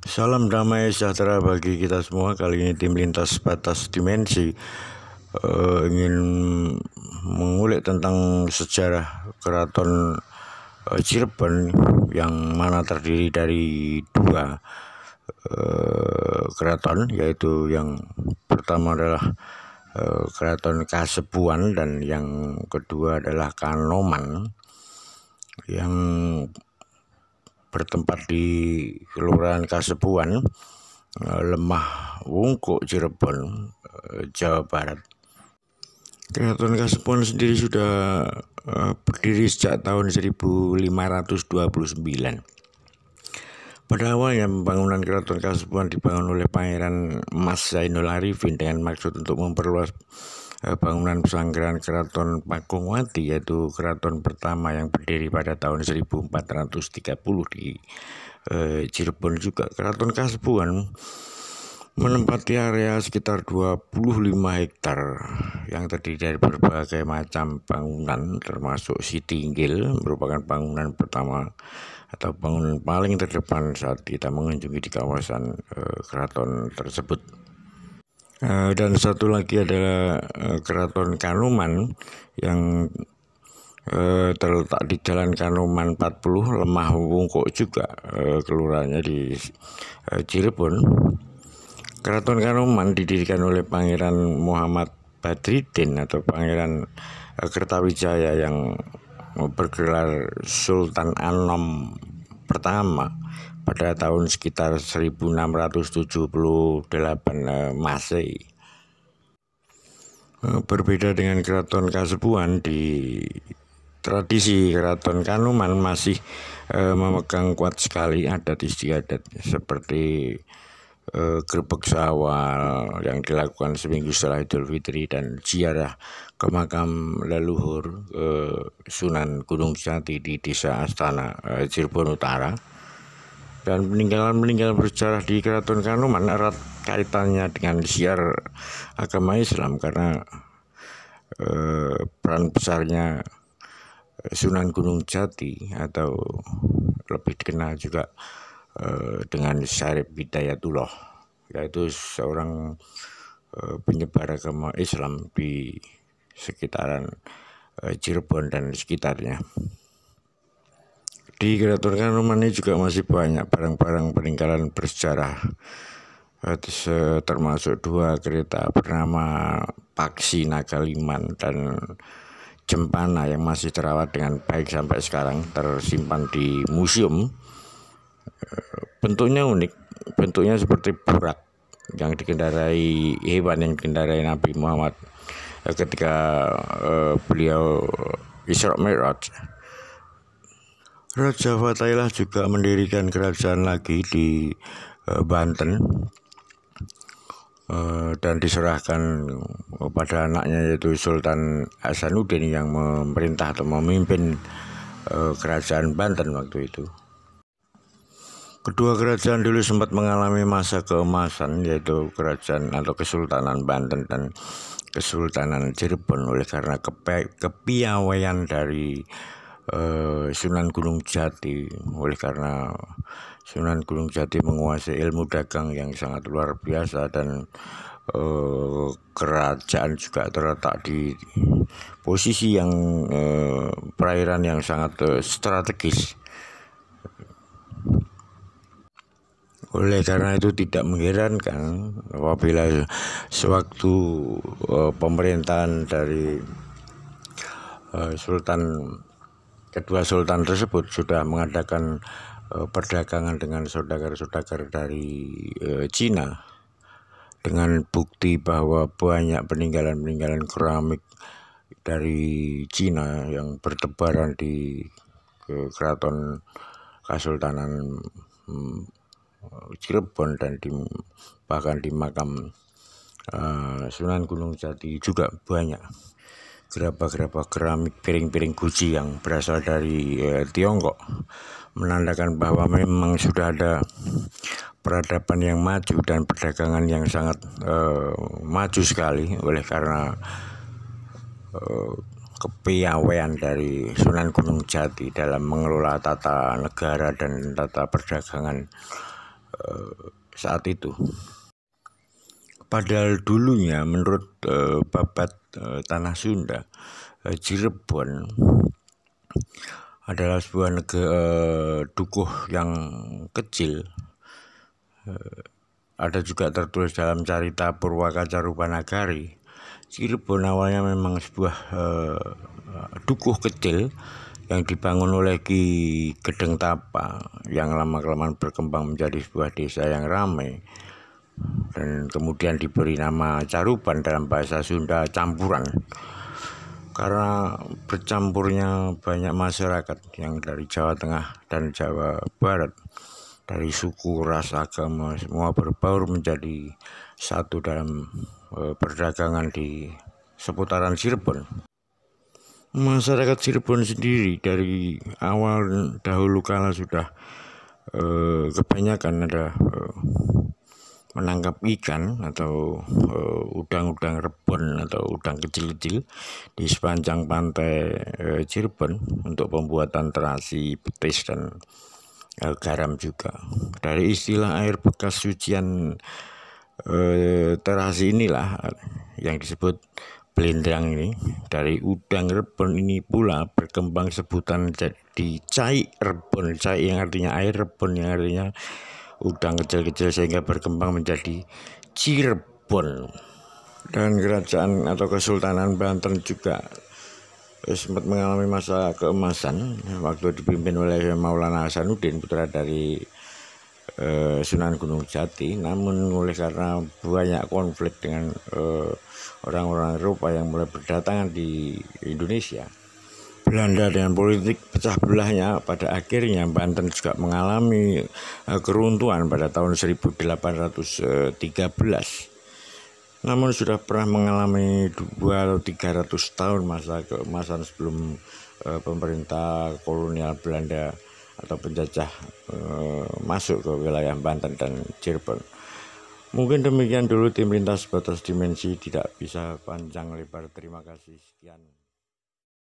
Salam damai sejahtera bagi kita semua. Kali ini tim lintas batas dimensi ingin mengulik tentang sejarah keraton Cirebon yang mana terdiri dari dua keraton, yaitu yang pertama adalah keraton Kasepuhan dan yang kedua adalah Kanoman yang bertempat di Kelurahan Kasepuhan, Lemah Wungkuk, Cirebon, Jawa Barat. Keraton Kasepuhan sendiri sudah berdiri sejak tahun 1529. Pada awalnya pembangunan Keraton Kasepuhan dibangun oleh Pangeran Mas Zainul Arifin dengan maksud untuk memperluas bangunan pesanggeran Keraton Pakungwati, yaitu keraton pertama yang berdiri pada tahun 1430 di Cirebon juga. Keraton Kasepuhan menempati area sekitar 25 hektar yang terdiri dari berbagai macam bangunan, termasuk Sitinggil, merupakan bangunan pertama atau bangunan paling terdepan saat kita mengunjungi di kawasan keraton tersebut. Dan satu lagi adalah Keraton Kanoman yang terletak di Jalan Kanoman 40, Lemah Wungkuk juga, kelurahannya di Cirebon. Keraton Kanoman didirikan oleh Pangeran Muhammad Badriddin atau Pangeran Kertawijaya yang bergelar Sultan Anom pertama pada tahun sekitar 1678 Masehi. Berbeda dengan Keraton Kasepuhan, di tradisi Keraton Kanoman masih memegang kuat sekali adat istiadat seperti grebek sawal yang dilakukan seminggu setelah Idul Fitri dan ziarah ke makam leluhur Sunan Gunung Jati di Desa Astana, Cirebon Utara. Dan peninggalan bersejarah di Keraton Kanoman erat kaitannya dengan siar agama Islam karena peran besarnya Sunan Gunung Jati atau lebih dikenal juga dengan Syarif Hidayatullah, yaitu seorang penyebar agama Islam di sekitaran Cirebon dan sekitarnya. Di Keraton Kanoman ini juga masih banyak barang-barang peninggalan bersejarah, termasuk dua kereta bernama Paksi Nagaliman dan Jempana yang masih terawat dengan baik sampai sekarang, tersimpan di museum. Bentuknya unik, bentuknya seperti burak yang dikendarai hewan yang dikendarai Nabi Muhammad ketika beliau Isra Mi'raj. Raja Fathaillah juga mendirikan kerajaan lagi di Banten dan diserahkan kepada anaknya, yaitu Sultan Hasanuddin yang memerintah atau memimpin kerajaan Banten waktu itu. Kedua kerajaan dulu sempat mengalami masa keemasan, yaitu kerajaan atau Kesultanan Banten dan Kesultanan Cirebon, oleh karena kepiawaian dari Sunan Gunung Jati. Oleh karena Sunan Gunung Jati menguasai ilmu dagang yang sangat luar biasa dan kerajaan juga terletak di posisi yang perairan yang sangat strategis. Oleh karena itu tidak mengherankan apabila sewaktu pemerintahan dari kedua sultan tersebut sudah mengadakan perdagangan dengan saudagar-saudagar dari Cina dengan bukti bahwa banyak peninggalan keramik dari Cina yang bertebaran di keraton Kesultanan Cirebon dan bahkan di makam Sunan Gunung Jati juga banyak gerabah-gerabah keramik, piring-piring guci yang berasal dari Tiongkok, menandakan bahwa memang sudah ada peradaban yang maju dan perdagangan yang sangat maju sekali. Oleh karena kepiawaian dari Sunan Gunung Jati dalam mengelola tata negara dan tata perdagangan saat itu. Padahal dulunya menurut babat tanah Sunda, Cirebon adalah sebuah dukuh yang kecil. Ada juga tertulis dalam Carita Purwakaca Rupanagari, Cirebon awalnya memang sebuah dukuh kecil yang dibangun oleh Ki Gedeng Tapa, yang lama-kelamaan berkembang menjadi sebuah desa yang ramai dan kemudian diberi nama Caruban, dalam bahasa Sunda campuran, karena bercampurnya banyak masyarakat yang dari Jawa Tengah dan Jawa Barat, dari suku, ras, agama, semua berbaur menjadi satu dalam perdagangan di seputaran Cirebon. Masyarakat Cirebon sendiri dari awal dahulu kala sudah kebanyakan ada menangkap ikan atau udang-udang rebon atau udang kecil-kecil di sepanjang pantai Cirebon untuk pembuatan terasi, petis, dan garam juga. Dari istilah air bekas sucian terasi inilah yang disebut Blendrang ini. Dari udang rebon ini pula berkembang sebutan jadi cai rebon, cai yang artinya air, rebon yang artinya udang kecil-kecil, sehingga berkembang menjadi Cirebon. Dan kerajaan atau Kesultanan Banten juga sempat mengalami masa keemasan waktu dipimpin oleh Maulana Hasanuddin, putra dari Sunan Gunung Jati. Namun oleh karena banyak konflik dengan orang-orang Eropa yang mulai berdatangan di Indonesia, Belanda dengan politik pecah belahnya, pada akhirnya Banten juga mengalami keruntuhan pada tahun 1813. Namun sudah pernah mengalami 200 atau 300 tahun masa keemasan sebelum pemerintah kolonial Belanda atau penjajah masuk ke wilayah Banten dan Cirebon. Mungkin demikian dulu tim lintas batas dimensi, tidak bisa panjang lebar. Terima kasih, sekian.